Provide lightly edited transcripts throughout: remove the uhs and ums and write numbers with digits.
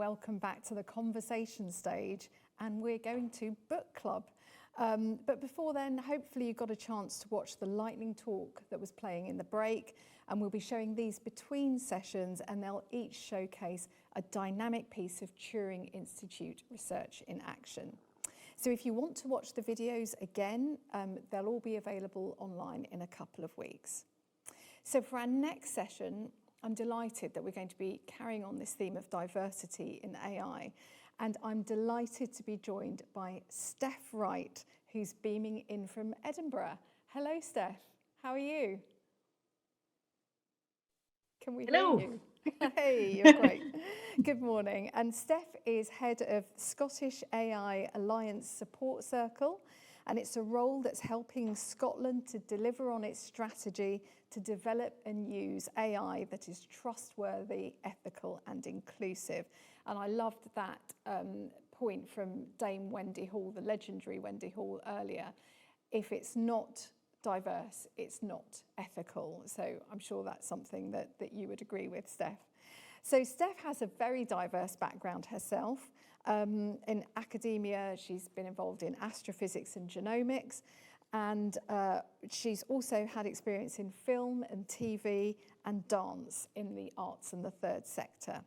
welcome back to the conversation stage, and we're going to book club. But before then, hopefully you got a chance to watch the lightning talk that was playing in the break, and we'll be showing these between sessions, and they'll each showcase a dynamic piece of Turing Institute research in action. So if you want to watch the videos again, they'll all be available online in a couple of weeks. So for our next session, I'm delighted that we're going to be carrying on this theme of diversity in AI. And I'm delighted to be joined by Steph Wright, who's beaming in from Edinburgh. Hello, Steph. How are you? Can we hear you? Hey, you're great. Good morning. And Steph is head of Scottish AI Alliance Support Circle, and it's a role that's helping Scotland to deliver on its strategy to develop and use AI that is trustworthy, ethical, and inclusive. And I loved that point from Dame Wendy Hall, the legendary Wendy Hall earlier. If it's not diverse, it's not ethical. So I'm sure that's something that you would agree with, Steph. So Steph has a very diverse background herself. In academia, she's been involved in astrophysics and genomics, and she's also had experience in film and TV and dance in the arts and the third sector.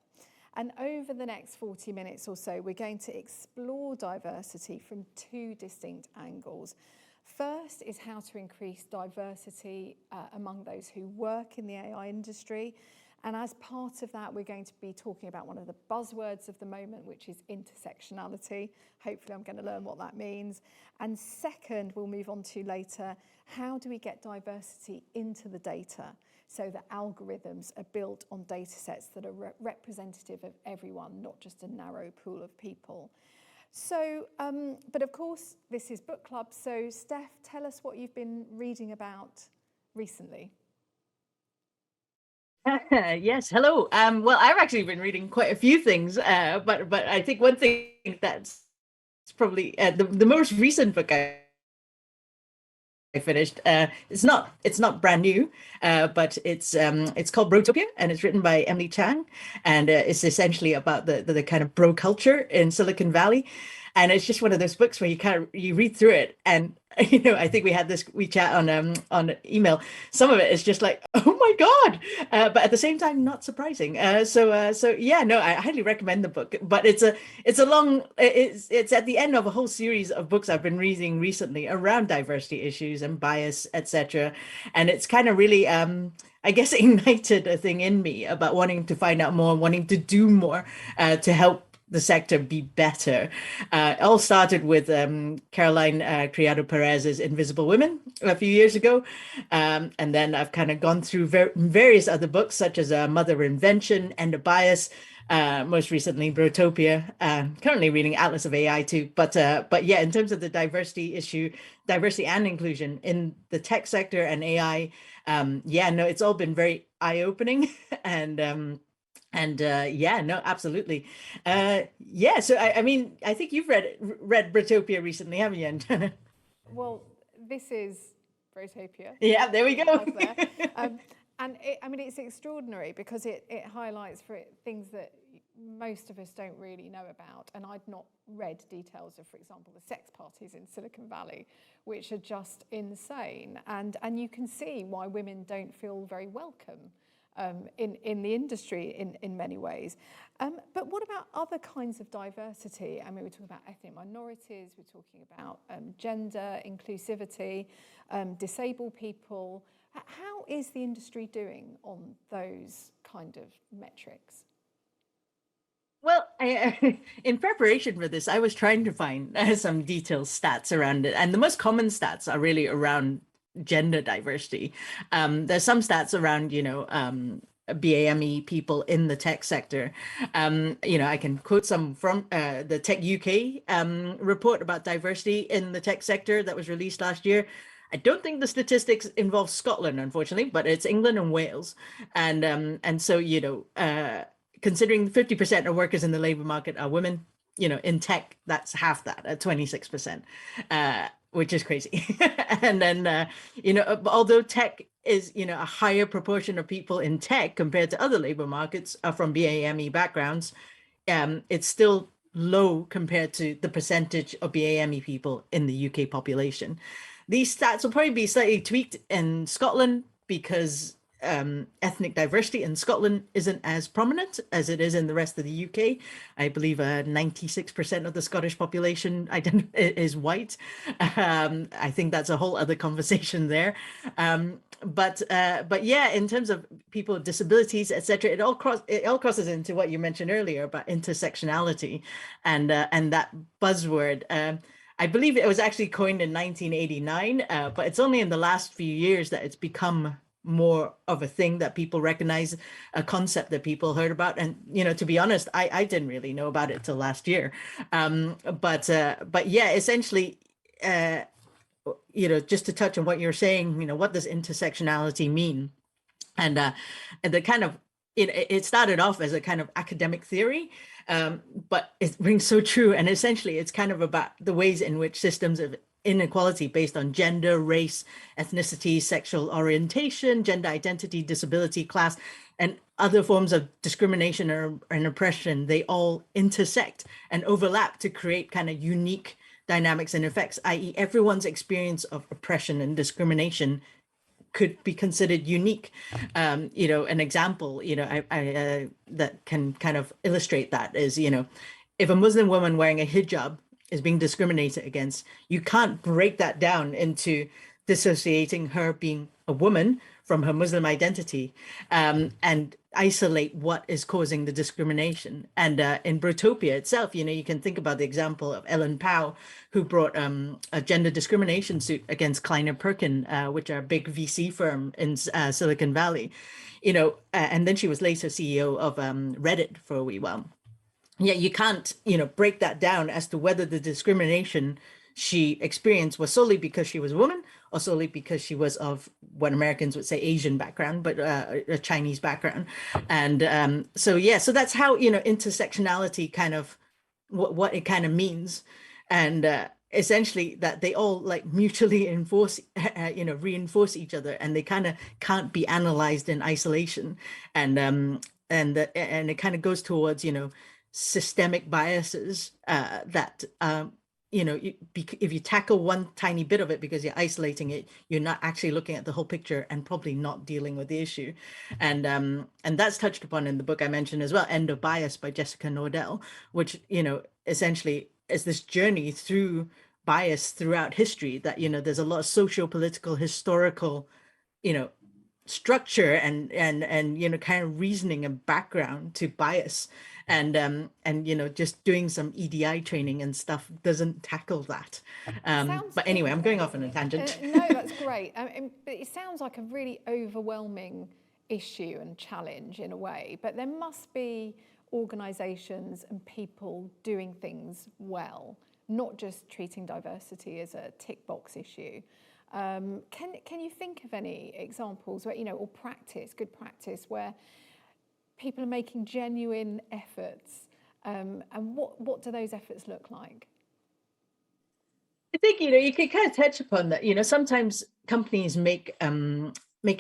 And over the next 40 minutes or so, we're going to explore diversity from two distinct angles. First is how to increase diversity among those who work in the AI industry. And as part of that, we're going to be talking about one of the buzzwords of the moment, which is intersectionality. Hopefully I'm going to learn what that means. And second, we'll move on to later, how do we get diversity into the data so that algorithms are built on data sets that are representative of everyone, not just a narrow pool of people. So, but of course, this is book club. So Steph, tell us what you've been reading about recently. Yes, hello. Well, I've actually been reading quite a few things, but I think one thing that's probably the most recent book I finished. It's not brand new, but it's called Rotopia, and it's written by Emily Chang, and it's essentially about the kind of bro culture in Silicon Valley. And it's just one of those books where you read through it, and I think we chat on email. Some of it is just like, oh my God, but at the same time not surprising. So yeah, no, I highly recommend the book. But it's at the end of a whole series of books I've been reading recently around diversity issues and bias, etc. And it's kind of really I guess ignited a thing in me about wanting to find out more, wanting to do more to help the sector be better. It all started with Caroline Criado Perez's Invisible Women a few years ago. And then I've kind of gone through various other books, such as Mother Invention, End of Bias, most recently Rotopia, currently reading Atlas of AI too. But yeah, in terms of the diversity issue, diversity and inclusion in the tech sector and AI, yeah, no, it's all been very eye-opening and yeah, no, absolutely. Yeah, so I mean, I think you've read Rotopia recently, haven't you, Anjana? Well, this is Rotopia. Yeah, there we go. And I mean, it's extraordinary because it highlights things that most of us don't really know about. And I'd not read details of, for example, the sex parties in Silicon Valley, which are just insane. And you can see why women don't feel very welcome in the industry in many ways. But what about other kinds of diversity? I mean, we're talking about ethnic minorities, we're talking about gender, inclusivity, disabled people. How is the industry doing on those kind of metrics? Well, in preparation for this, I was trying to find some detailed stats around it. And the most common stats are really around gender diversity. There's some stats around, BAME people in the tech sector. I can quote some from the Tech UK report about diversity in the tech sector that was released last year. I don't think the statistics involve Scotland, unfortunately, but it's England and Wales. And so, considering 50% of workers in the labor market are women, in tech, that's half that at 26%. Which is crazy. And then, although tech is, a higher proportion of people in tech compared to other labor markets are from BAME backgrounds, it's still low compared to the percentage of BAME people in the UK population. These stats will probably be slightly tweaked in Scotland because ethnic diversity in Scotland isn't as prominent as it is in the rest of the UK. I believe 96% of the Scottish population is white. I think that's a whole other conversation there. But yeah, in terms of people with disabilities, etc., it all crosses into what you mentioned earlier about intersectionality, and that buzzword. I believe it was actually coined in 1989, but it's only in the last few years that it's become more of a thing that people recognize, a concept that people heard about. And, to be honest, I didn't really know about it till last year. But yeah, essentially, just to touch on what you're saying, what does intersectionality mean? And the kind of, it started off as a kind of academic theory, but it rings so true. And essentially, it's kind of about the ways in which systems of inequality based on gender, race, ethnicity, sexual orientation, gender identity, disability, class, and other forms of discrimination and oppression, they all intersect and overlap to create kind of unique dynamics and effects, i.e. everyone's experience of oppression and discrimination could be considered unique. An example, that can kind of illustrate that is, if a Muslim woman wearing a hijab is being discriminated against, you can't break that down into dissociating her being a woman from her Muslim identity, and isolate what is causing the discrimination. And in Rotopia itself, you can think about the example of Ellen Pao, who brought a gender discrimination suit against Kleiner Perkin, which are a big VC firm in Silicon Valley, and then she was later CEO of Reddit for a wee while. Yeah, you can't, break that down as to whether the discrimination she experienced was solely because she was a woman or solely because she was of what Americans would say Asian background, but a Chinese background. And so that's how, intersectionality kind of, what it kind of means. And essentially that they all like mutually reinforce each other, and they kind of can't be analyzed in isolation. And it kind of goes towards, systemic biases that if you tackle one tiny bit of it because you're isolating it, you're not actually looking at the whole picture and probably not dealing with the issue. And that's touched upon in the book I mentioned as well, End of Bias by Jessica Nordell, which essentially is this journey through bias throughout history, that there's a lot of socio-political, historical structure and kind of reasoning and background to bias. And just doing some EDI training and stuff doesn't tackle that. But anyway, I'm going off on a tangent. No, that's great. But it sounds like a really overwhelming issue and challenge in a way, but there must be organisations and people doing things well, not just treating diversity as a tick box issue. Can you think of any examples where, or good practice where people are making genuine efforts, and what do those efforts look like? I think, you can kind of touch upon that. Sometimes companies make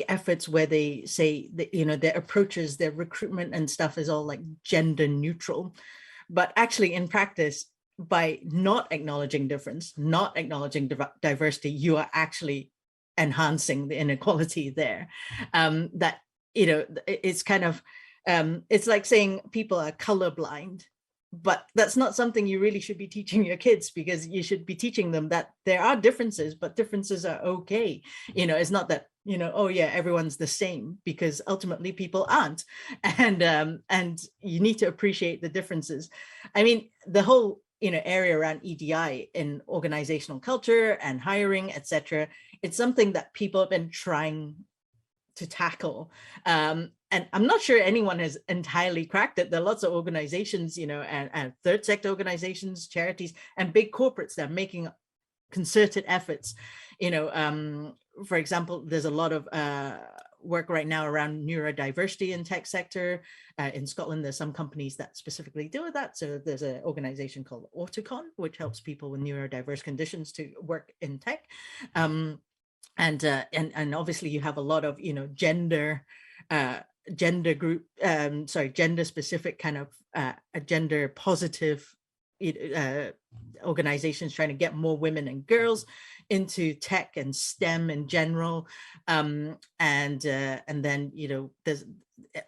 efforts where they say that, their approaches, their recruitment and stuff is all like gender neutral. But actually in practice, by not acknowledging difference, not acknowledging diversity, you are actually enhancing the inequality there. That, it's kind of, it's like saying people are colorblind, but that's not something you really should be teaching your kids, because you should be teaching them that there are differences, but differences are okay. It's not that, oh yeah, everyone's the same, because ultimately people aren't. And you need to appreciate the differences. I mean, the whole area around EDI in organizational culture and hiring, etc. It's something that people have been trying to tackle. And I'm not sure anyone has entirely cracked it. There are lots of organizations, and third sector organizations, charities, and big corporates that are making concerted efforts. For example, there's a lot of work right now around neurodiversity in tech sector. In Scotland, there's some companies that specifically deal with that. So there's an organization called Autocon, which helps people with neurodiverse conditions to work in tech. And obviously you have a lot of, gender gender specific kind of a gender positive organizations trying to get more women and girls into tech and STEM in general, and then there's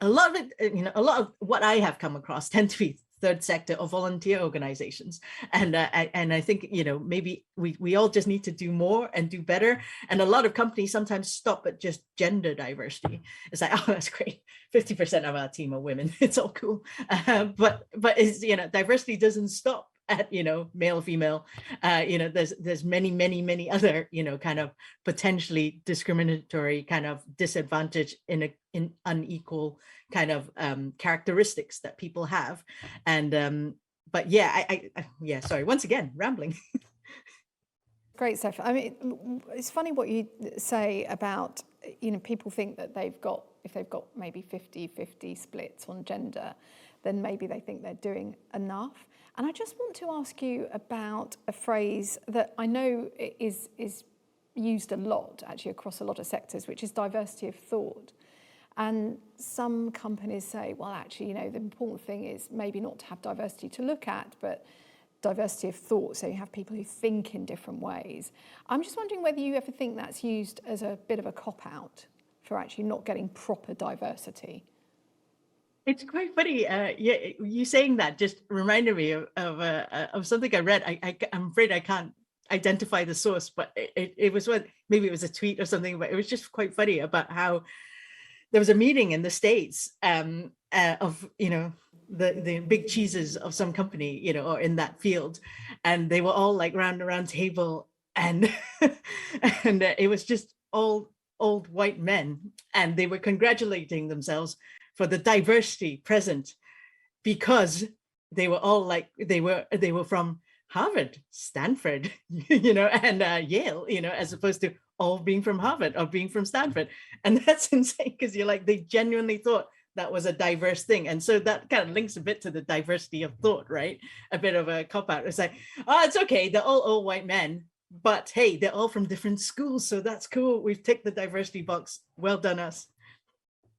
a lot of it. A lot of what I have come across tend to be third sector or volunteer organizations, and I think maybe we all just need to do more and do better. And a lot of companies sometimes stop at just gender diversity. It's like, oh, that's great, 50% of our team are women. It's all cool, but it's diversity doesn't stop at male, female. There's many other kind of potentially discriminatory kind of disadvantage in unequal kind of characteristics that people have. And but yeah, yeah, sorry, once again rambling. Great, Steph. I mean, it's funny what you say about people think that if they've got maybe 50-50 splits on gender, then maybe they think they're doing enough. And I just want to ask you about a phrase that I know is used a lot, actually, across a lot of sectors, which is diversity of thought. And some companies say, well, actually, the important thing is maybe not to have diversity to look at, but diversity of thought, so you have people who think in different ways. I'm just wondering whether you ever think that's used as a bit of a cop-out for actually not getting proper diversity. It's quite funny. Yeah, you saying that just reminded me of something I read. I'm afraid I can't identify the source, but it was maybe it was a tweet or something, but it was just quite funny about how there was a meeting in the States of the big cheeses of some company, or in that field, and they were all like round a round table, and and it was just all old white men, and they were congratulating themselves for the diversity present, because they were all like they were from Harvard, Stanford, and Yale, as opposed to all being from Harvard or being from Stanford. And that's insane, because you're like, they genuinely thought that was a diverse thing. And so that kind of links a bit to the diversity of thought, right? A bit of a cop-out. It's like, oh, it's okay, they're all old white men, but hey, they're all from different schools, so that's cool. We've ticked the diversity box. Well done, us.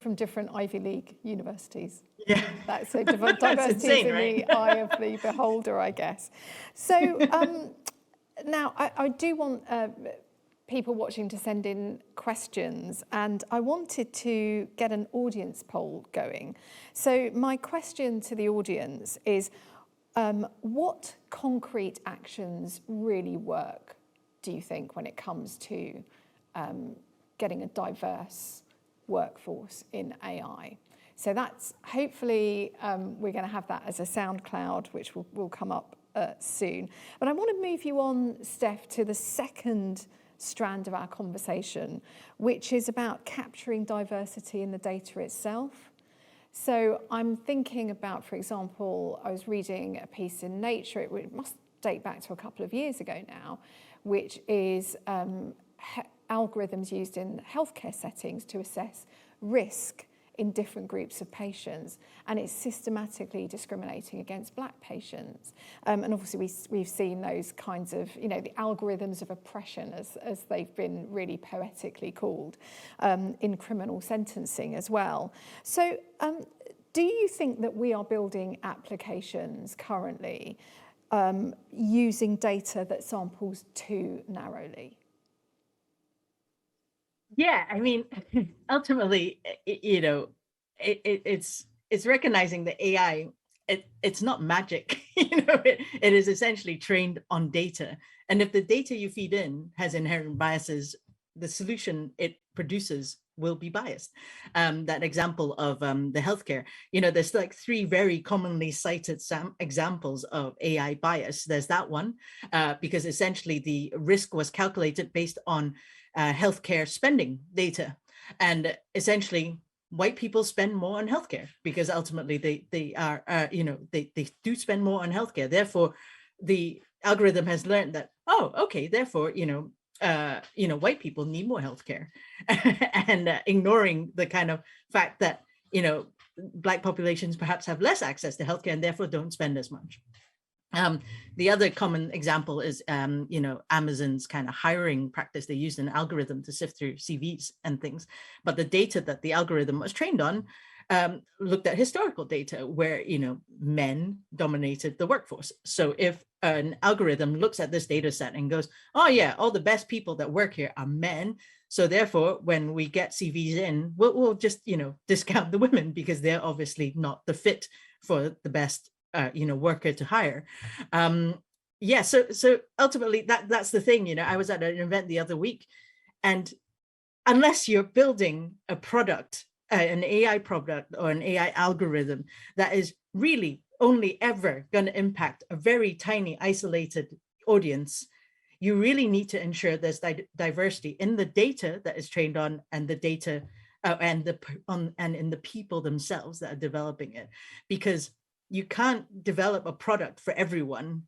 From different Ivy League universities. Yeah. That's so diversity insane, in right? The eye of the beholder, I guess. So now I do want people watching to send in questions, and I wanted to get an audience poll going. So my question to the audience is, what concrete actions really work, do you think, when it comes to getting a diverse workforce in AI? So that's hopefully we're going to have that as a SoundCloud, which will come up soon. But I want to move you on, Steph, to the second strand of our conversation, which is about capturing diversity in the data itself. So I'm thinking about, for example, I was reading a piece in Nature, it must date back to a couple of years ago now, which is algorithms used in healthcare settings to assess risk in different groups of patients, and it's systematically discriminating against Black patients. And obviously we've seen those kinds of, the algorithms of oppression, as they've been really poetically called, in criminal sentencing as well. So do you think that we are building applications currently using data that samples too narrowly? Yeah, I mean, ultimately, it's recognizing that AI, it's not magic. It is essentially trained on data, and if the data you feed in has inherent biases, the solution it produces will be biased. That example of the healthcare, there's like 3 very commonly cited examples of AI bias. There's that one, because essentially the risk was calculated based on healthcare spending data, and essentially white people spend more on healthcare because ultimately they are they do spend more on healthcare. Therefore, the algorithm has learned that, oh, okay, therefore white people need more healthcare, and ignoring the kind of fact that Black populations perhaps have less access to healthcare and therefore don't spend as much. The other common example is, Amazon's kind of hiring practice. They used an algorithm to sift through CVs and things, but the data that the algorithm was trained on looked at historical data where, men dominated the workforce. So if an algorithm looks at this data set and goes, oh yeah, all the best people that work here are men, so therefore, when we get CVs in, we'll just, discount the women because they're obviously not the fit for the best worker to hire. So ultimately that's the thing. I was at an event the other week, and unless you're building a product, an AI product or an AI algorithm that is really only ever going to impact a very tiny isolated audience, you really need to ensure there's diversity in the data that is trained on, and the data and in the people themselves that are developing it, because you can't develop a product for everyone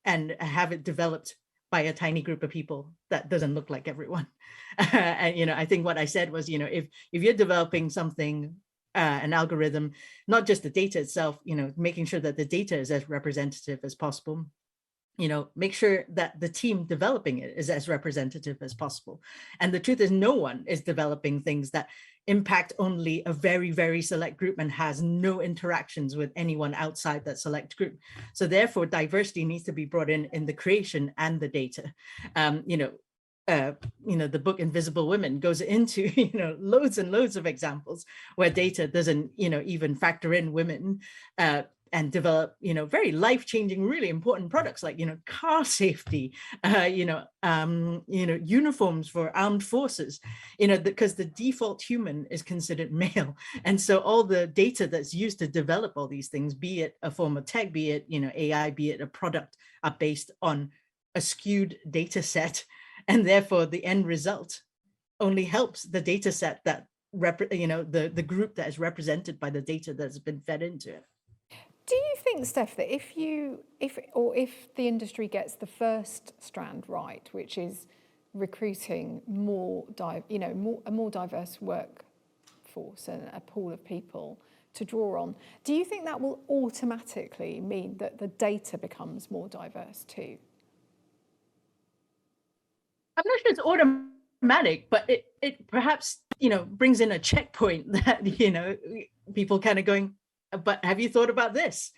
and have it developed by a tiny group of people that doesn't look like everyone. And I think what I said was, if you're developing something, an algorithm, not just the data itself, making sure that the data is as representative as possible. Make sure that the team developing it is as representative as possible. And the truth is, no one is developing things that impact only a very, very select group and has no interactions with anyone outside that select group. So therefore, diversity needs to be brought in the creation and the data. The book Invisible Women goes into, loads and loads of examples where data doesn't, even factor in women, and develop, very life-changing, really important products like, car safety, uniforms for armed forces, because the default human is considered male. And so all the data that's used to develop all these things, be it a form of tech, be it, AI, be it a product, are based on a skewed data set. And therefore the end result only helps the data set that, the group that is represented by the data that's been fed into it. Do you think, Steph, that if the industry gets the first strand right, which is recruiting a more diverse workforce and a pool of people to draw on, do you think that will automatically mean that the data becomes more diverse too? I'm not sure it's automatic, but it perhaps, brings in a checkpoint that, people kind of going, but have you thought about this?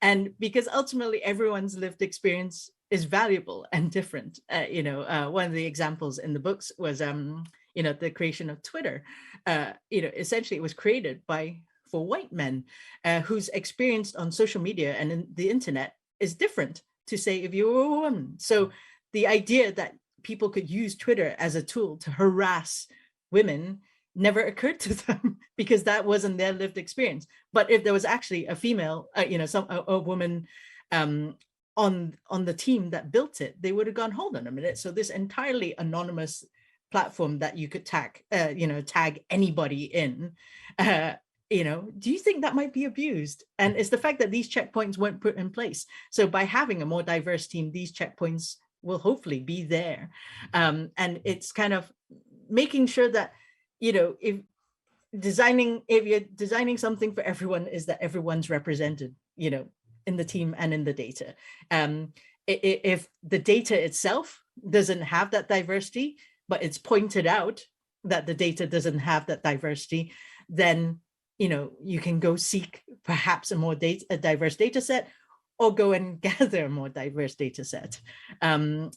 And because ultimately everyone's lived experience is valuable and different. One of the examples in the books was, the creation of Twitter. Essentially it was created for white men whose experience on social media and in the internet is different to, say, if you were a woman. So the idea that people could use Twitter as a tool to harass women never occurred to them because that wasn't their lived experience. But if there was actually a female, a woman on the team that built it, they would have gone, hold on a minute. So this entirely anonymous platform that you could tag anybody in, do you think that might be abused? And it's the fact that these checkpoints weren't put in place. So by having a more diverse team, these checkpoints will hopefully be there. And it's kind of making sure that, if you're designing something for everyone, is that everyone's represented, in the team and in the data. If the data itself doesn't have that diversity, but it's pointed out that the data doesn't have that diversity, then, you can go seek perhaps a diverse data set, or go and gather a more diverse data set. And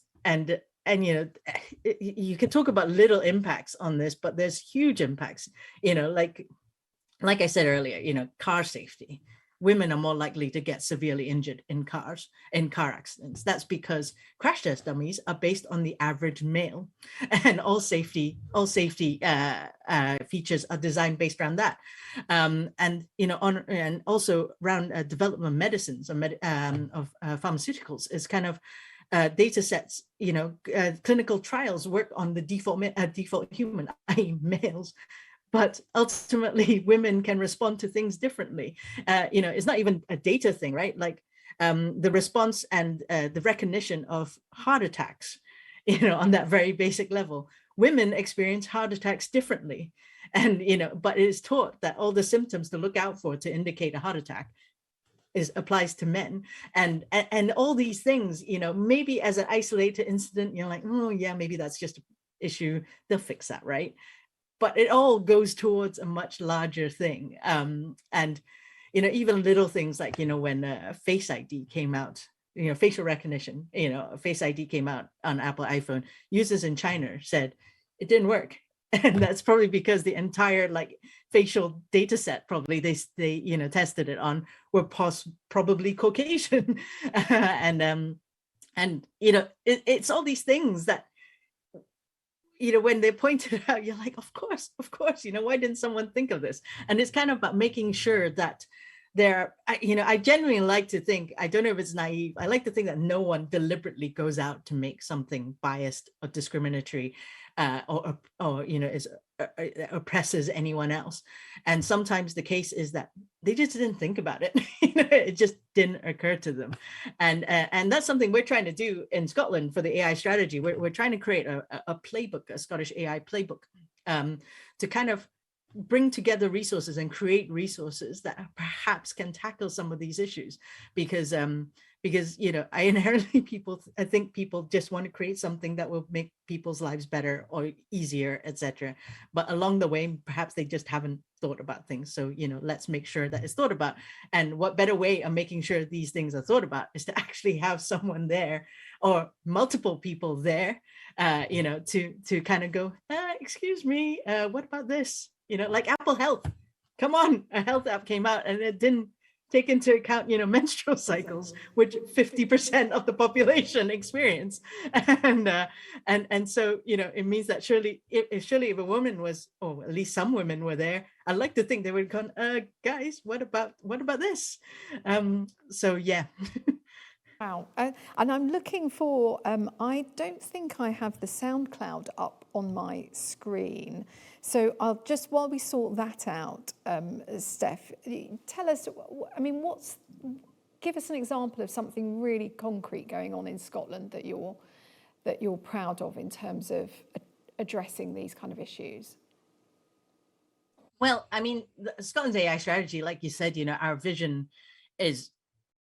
you can talk about little impacts on this, but there's huge impacts, like I said earlier, car safety. Women are more likely to get severely injured in car accidents. That's because crash test dummies are based on the average male, and all safety features are designed based around that. And also around development of medicines of pharmaceuticals is kind of data sets. Clinical trials work on the default human, i.e. males. But ultimately, women can respond to things differently. It's not even a data thing, right? Like the response and the recognition of heart attacks, on that very basic level. Women experience heart attacks differently. And, but it is taught that all the symptoms to look out for to indicate a heart attack applies to men, and all these things, you know, maybe as an isolated incident, you're like, oh yeah, maybe that's just an issue, they'll fix that, right? But it all goes towards a much larger thing. And you know, even little things like, you know, when Face ID came out, you know, facial recognition, you know, Face ID came out on Apple iPhone, users in China said it didn't work. And that's probably because the entire like facial data set probably they you know tested it on were probably Caucasian. And you know, it's all these things that, you know, when they pointed it out, you're like, of course, you know, why didn't someone think of this? And it's kind of about making sure that there, you know, I genuinely like to think, I don't know if it's naive, I like to think that no one deliberately goes out to make something biased or discriminatory, or you know, oppresses anyone else. And sometimes the case is that they just didn't think about it. You know, it just didn't occur to them. And that's something we're trying to do in Scotland for the AI strategy. We're trying to create a playbook, a Scottish AI playbook, to kind of bring together resources and create resources that perhaps can tackle some of these issues, because you know, I think people just want to create something that will make people's lives better or easier, etc. But along the way, perhaps they just haven't thought about things. So, you know, let's make sure that it's thought about. And what better way of making sure these things are thought about is to actually have someone there, or multiple people there, you know, to kind of go, excuse me, what about this? You know, like Apple Health. Come on, a health app came out and it didn't take into account, you know, menstrual cycles, which 50% of the population experience. And so, you know, it means that surely if a woman was, or at least some women were there, I'd like to think they would have gone, guys, what about this? So yeah. Wow. And I'm looking for, I don't think I have the SoundCloud up on my screen. So I'll just, while we sort that out, Steph, tell us, I mean, give us an example of something really concrete going on in Scotland that you're proud of in terms of addressing these kind of issues. Well, I mean, Scotland's AI strategy, like you said, you know, our vision is,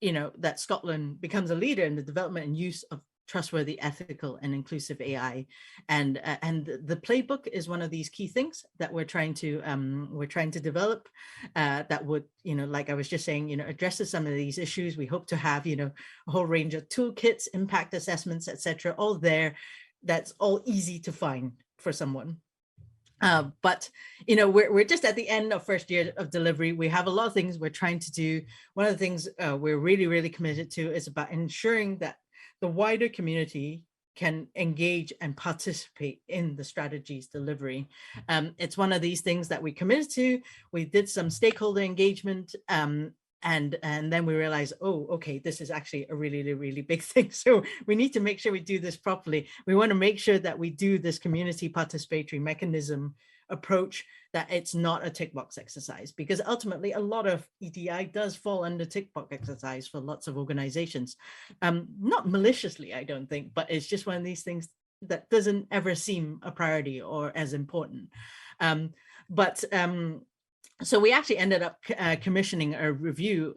you know, that Scotland becomes a leader in the development and use of trustworthy, ethical, and inclusive AI. And the playbook is one of these key things that we're trying to develop, that would, you know, like I was just saying, you know, addresses some of these issues. We hope to have, you know, a whole range of toolkits, impact assessments, etc., all there. That's all easy to find for someone. But you know, we're just at the end of first year of delivery. We have a lot of things we're trying to do. One of the things we're really committed to is about ensuring that the wider community can engage and participate in the strategy's delivery. It's one of these things that we committed to. We did some stakeholder engagement, and then we realized, oh, okay, this is actually a really big thing. So we need to make sure we do this properly. We want to make sure that we do this community participatory mechanism approach, that it's not a tick box exercise, because ultimately a lot of EDI does fall under tick box exercise for lots of organizations. Not maliciously, I don't think, but it's just one of these things that doesn't ever seem a priority or as important. So we actually ended up commissioning a review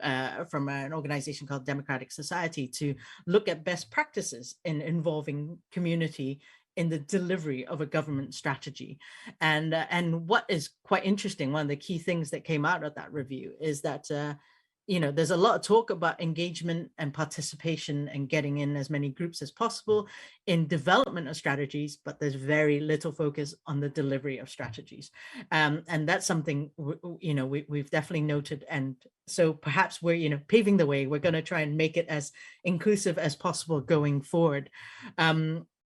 from an organization called Democratic Society to look at best practices in involving community in the delivery of a government strategy. And what is quite interesting, one of the key things that came out of that review is that you know, there's a lot of talk about engagement and participation and getting in as many groups as possible in development of strategies, but there's very little focus on the delivery of strategies. And that's something, you know, we've definitely noted. And so perhaps we're, you know, paving the way. We're going to try and make it as inclusive as possible going forward.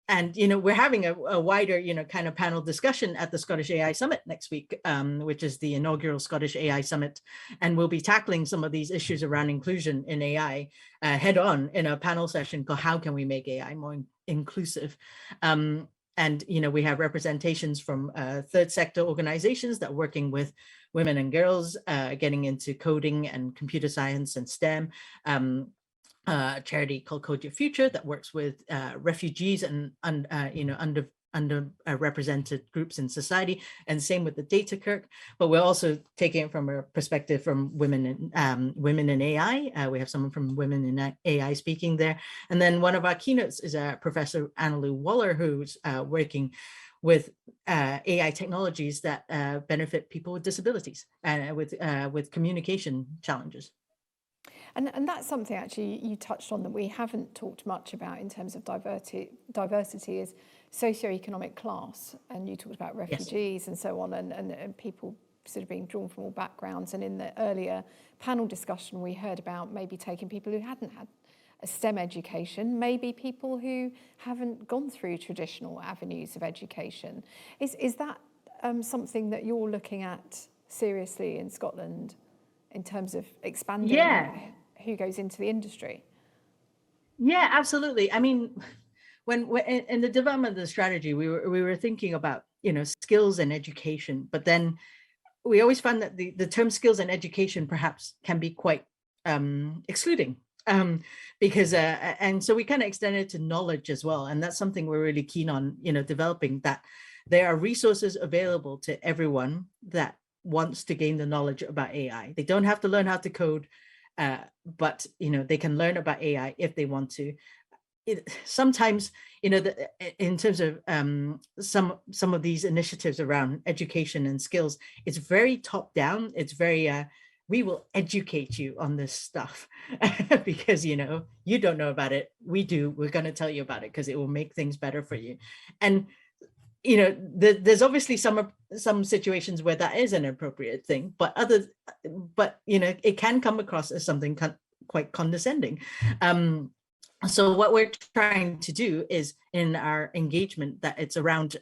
And, you know, we're having a wider, you know, kind of panel discussion at the Scottish AI Summit next week, which is the inaugural Scottish AI Summit. And we'll be tackling some of these issues around inclusion in AI head on in a panel session called How Can We Make AI More Inclusive? And, you know, we have representations from third sector organizations that are working with women and girls getting into coding and computer science and STEM. Charity called Code Your Future that works with refugees and you know, underrepresented groups in society, and same with the data Kirk. But we're also taking it from a perspective from women in AI. We have someone from Women in AI speaking there. And then one of our keynotes is Professor Annalou Waller, who's working with AI technologies that benefit people with disabilities and with communication challenges. And that's something actually you touched on that we haven't talked much about in terms of diversity is socioeconomic class. And you talked about refugees, yes, and so on, and people sort of being drawn from all backgrounds. And in the earlier panel discussion, we heard about maybe taking people who hadn't had a STEM education, maybe people who haven't gone through traditional avenues of education. Is that something that you're looking at seriously in Scotland in terms of expanding? Yeah. Who goes into the industry? Yeah, absolutely. I mean, when in the development of the strategy, we were thinking about, skills and education, but then we always found that the term skills and education perhaps can be quite excluding, because and so we kind of extended to knowledge as well, and that's something we're really keen on, developing, that there are resources available to everyone that wants to gain the knowledge about AI. They don't have to learn how to code. But they can learn about AI if they want to. Sometimes, in terms of some of these initiatives around education and skills, it's very top down. It's very we will educate you on this stuff because you don't know about it. We do. We're going to tell you about it because it will make things better for you. And there's obviously some situations where that is an appropriate thing, but it can come across as something quite condescending. So what we're trying to do is, in our engagement, that it's around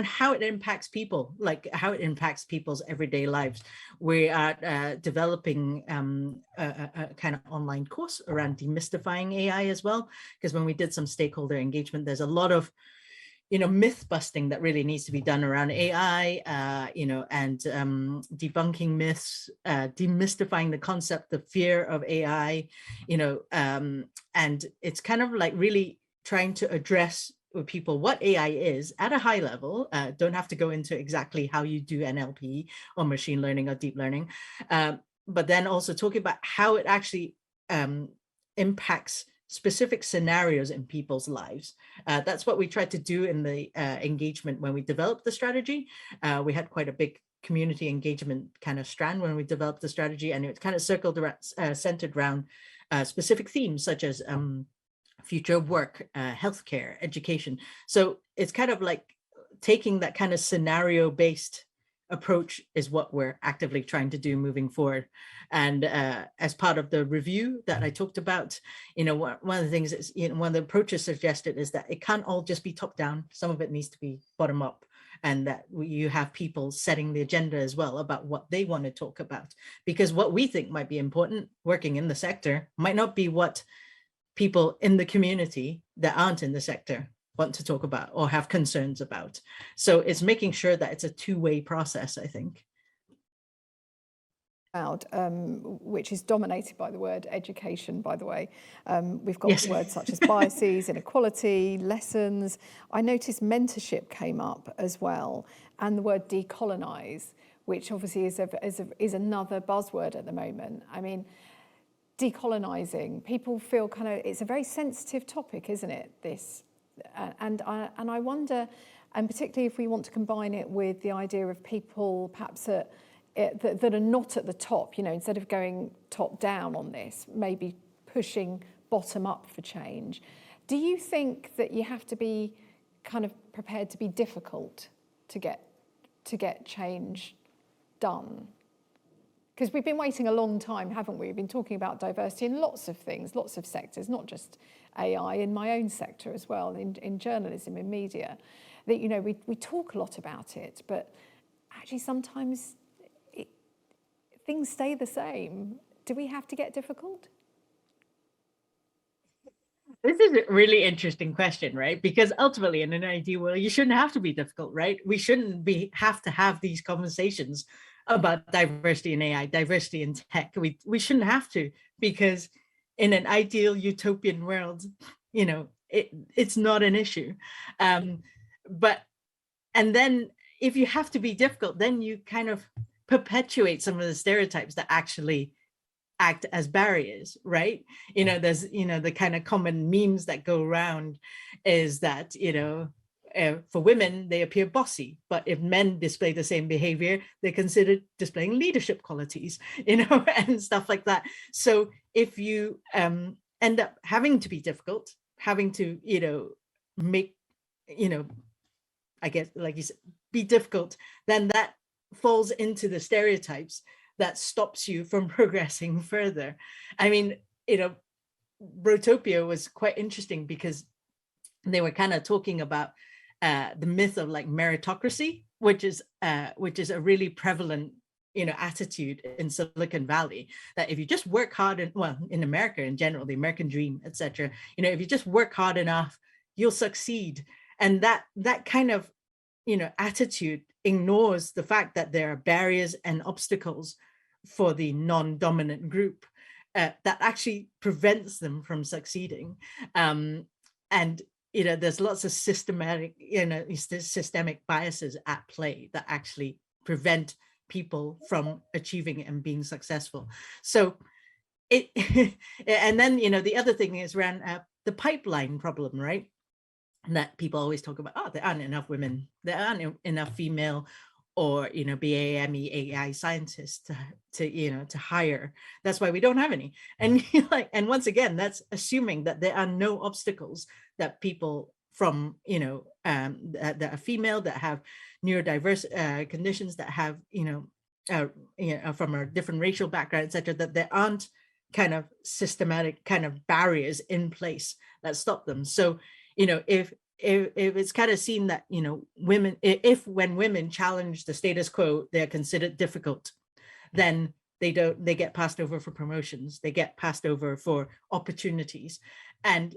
how it impacts people, like how it impacts people's everyday lives. We are developing a kind of online course around demystifying AI as well, because when we did some stakeholder engagement, there's a lot of myth busting that really needs to be done around AI, and debunking myths, demystifying the concept, the fear of AI, and it's kind of like really trying to address with people what AI is at a high level. Don't have to go into exactly how you do NLP or machine learning or deep learning, but then also talking about how it actually impacts specific scenarios in people's lives. That's what we tried to do in the engagement when we developed the strategy. We had quite a big community engagement kind of strand when we developed the strategy, and it kind of circled around, centered around specific themes such as future of work, healthcare, education. So it's kind of like taking that kind of scenario-based approach is what we're actively trying to do moving forward. And as part of the review that I talked about, one of the things is, one of the approaches suggested is that it can't all just be top down. Some of it needs to be bottom up, and that you have people setting the agenda as well about what they want to talk about, because what we think might be important working in the sector might not be what people in the community that aren't in the sector want to talk about or have concerns about. So it's making sure that it's a two-way process, I think. Which is dominated by the word education, by the way. We've got words such as biases, inequality, lessons. I noticed mentorship came up as well, and the word decolonize, which obviously is another buzzword at the moment. I mean, decolonizing, people feel it's a very sensitive topic, isn't it, this? And I wonder, and particularly if we want to combine it with the idea of people perhaps that are not at the top, instead of going top down on this, maybe pushing bottom up for change. Do you think that you have to be kind of prepared to be difficult to get change done? Because we've been waiting a long time, haven't we? We've been talking about diversity in lots of things, lots of sectors, not just AI, in my own sector as well, in journalism, in media. That we talk a lot about it, but actually sometimes things stay the same. Do we have to get difficult? This is a really interesting question, right? Because ultimately, in an ideal world, you shouldn't have to be difficult, right? We shouldn't have to have these conversations about diversity in AI, diversity in tech. We shouldn't have to, because in an ideal utopian world, it's not an issue. and then if you have to be difficult, then you kind of perpetuate some of the stereotypes that actually act as barriers, right? There's, the kind of common memes that go around is that, for women, they appear bossy, but if men display the same behavior, they're considered displaying leadership qualities, and stuff like that. So if you end up having to be difficult, having to, make, I guess, like you said, be difficult, then that falls into the stereotypes that stops you from progressing further. I mean, Rotopia was quite interesting because they were kind of talking about the myth of like meritocracy, which is a really prevalent attitude in Silicon Valley, that if you just work hard, and well, in America in general, the American dream, etc., if you just work hard enough, you'll succeed. And that kind of attitude ignores the fact that there are barriers and obstacles for the non-dominant group that actually prevents them from succeeding. And there's lots of systemic biases at play that actually prevent people from achieving and being successful. So and then the other thing is around the pipeline problem, right? That people always talk about, there aren't enough women, there aren't enough female or BAME AI scientists to hire. That's why we don't have any. And and once again, that's assuming that there are no obstacles that people from that are female, that have neurodiverse conditions, that have from a different racial background, etc., that there aren't kind of systematic kind of barriers in place that stop them. So if it's kind of seen that women, when women challenge the status quo, they're considered difficult, then they get passed over for promotions, they get passed over for opportunities. And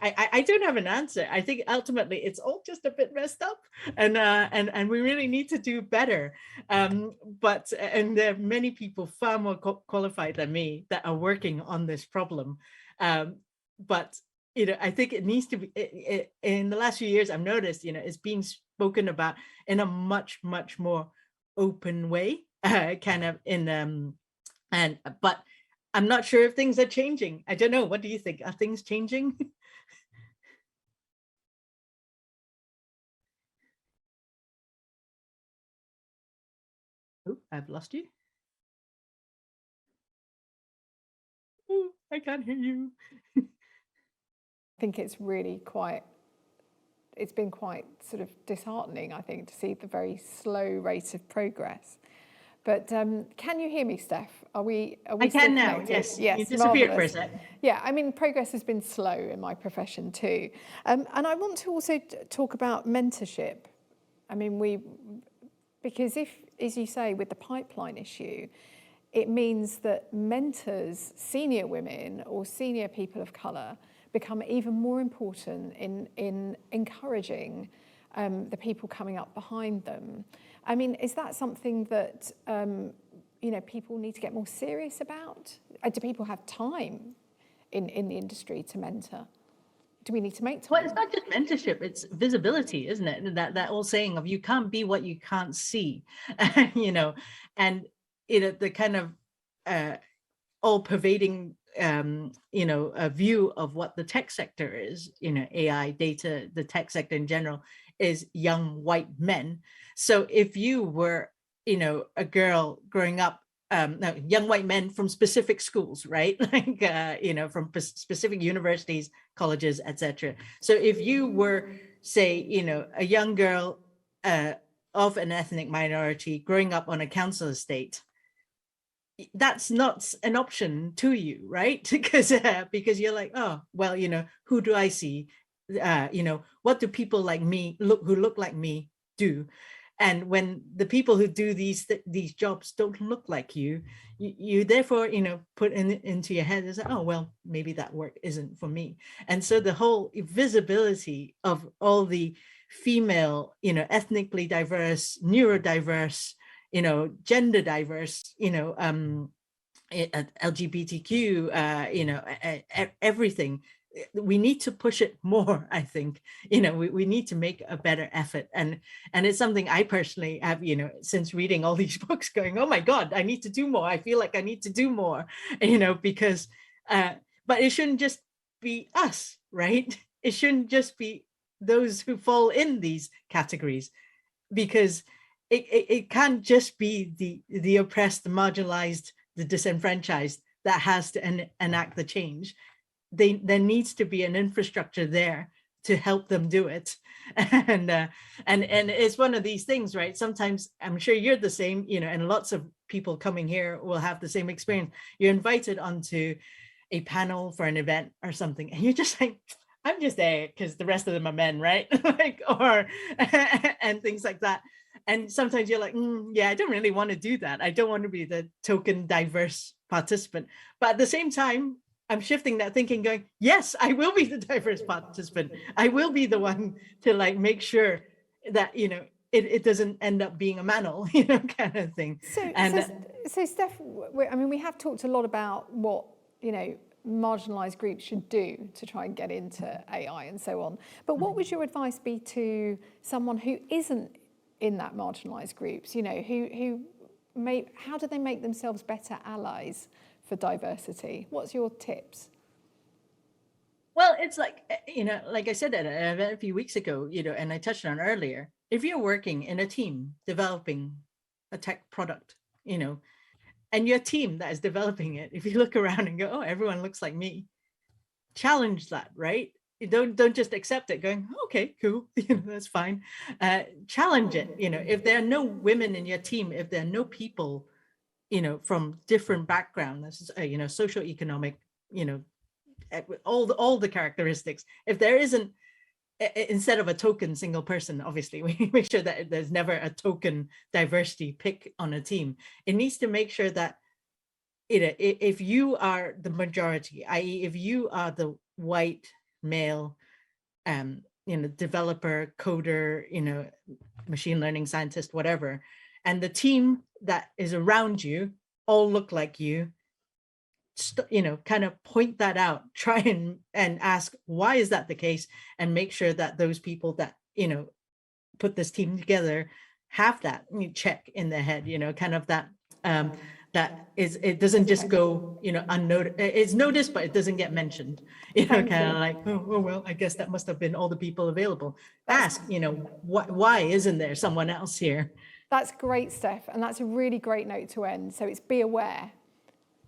I don't have an answer. I think ultimately it's all just a bit messed up, and we really need to do better. But there are many people far more qualified than me that are working on this problem. But I think it needs to be, in the last few years, I've noticed, it's being spoken about in a much, much more open way, kind of but I'm not sure if things are changing. I don't know. What do you think? Are things changing? Oh, I've lost you. Oh, I can't hear you. I think it's been quite sort of disheartening, I think, to see the very slow rate of progress. But can you hear me, Steph? Are we I can now, connected? yes. Yes, you disappeared marvelous. for a sec. Yeah, I mean, progress has been slow in my profession too. And I want to also talk about mentorship. I mean, because if, as you say, with the pipeline issue, it means that mentors, senior women or senior people of colour, become even more important in encouraging the people coming up behind them. I mean, is that something that people need to get more serious about? Do people have time in the industry to mentor? Do we need to make time? Well, it's not just mentorship, it's visibility, isn't it? That old saying of you can't be what you can't see, and the kind of all-pervading a view of what the tech sector is, AI, data, the tech sector in general, is young white men. So if you were, a girl growing up, no, young white men from specific schools, right? Like, from specific universities, colleges, etc. So if you were, say, a young girl of an ethnic minority growing up on a council estate, that's not an option to you, right? because you're like, oh, well, who do I see? What do people like me who look like me do? And when the people who do these jobs don't look like you therefore, put into your head is, oh, well, maybe that work isn't for me. And so the whole visibility of all the female, ethnically diverse, neurodiverse, gender diverse, LGBTQ, everything we need to push it more, I think. We need to make a better effort. And it's something I personally have, since reading all these books, going, oh my God, I need to do more. I feel like I need to do more, because, but it shouldn't just be us, right? It shouldn't just be those who fall in these categories, because it can't just be the oppressed, the marginalized, the disenfranchised that has to enact the change. There needs to be an infrastructure there to help them do it. And it's one of these things, right? Sometimes, I'm sure you're the same, and lots of people coming here will have the same experience. You're invited onto a panel for an event or something, and you're just like, I'm just there because the rest of them are men, right? And things like that. And sometimes you're like, yeah, I don't really want to do that. I don't want to be the token diverse participant. But at the same time, I'm shifting that thinking, going, yes, I will be the diverse participant. I will be the one to make sure that, it doesn't end up being a manel, kind of thing. So Steph, we have talked a lot about what, marginalised groups should do to try and get into AI and so on. But what would your advice be to someone who isn't in that marginalised groups, how do they make themselves better allies for diversity? What's your tips? Well, it's like I said at an event a few weeks ago, and I touched on earlier, if you're working in a team developing a tech product, and your team that is developing it, if you look around and go, oh, everyone looks like me, challenge that, right? You don't just accept it going, okay, cool, that's fine. Challenge it. If there are no women in your team, if there are no people, from different backgrounds, socioeconomic, all the characteristics, if there isn't, instead of a token single person, obviously we make sure that there's never a token diversity pick on a team. It needs to make sure that if you are the majority, i.e. if you are the white male developer, coder, machine learning scientist, whatever, and the team that is around you all look like you, kind of point that out, try and ask, why is that the case? And make sure that those people that, put this team together have that check in their head, kind of that, that is, it doesn't just go, unnoticed. It's noticed, but it doesn't get mentioned, kind of like, oh, well, I guess that must have been all the people available. Ask, why isn't there someone else here? That's great, Steph. And that's a really great note to end. So it's be aware.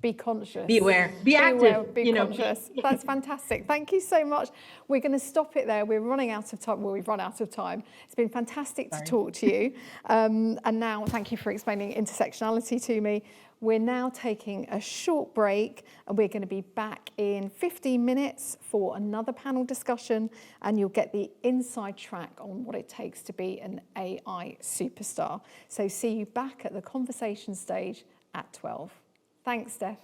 Be conscious. Be aware. Be active. Aware, be conscious. That's fantastic. Thank you so much. We're going to stop it there. We're running out of time. Well, we've run out of time. It's been fantastic to talk to you. And now, thank you for explaining intersectionality to me. We're now taking a short break, and we're going to be back in 15 minutes for another panel discussion, and you'll get the inside track on what it takes to be an AI superstar. So see you back at the conversation stage at 12. Thanks, Steph.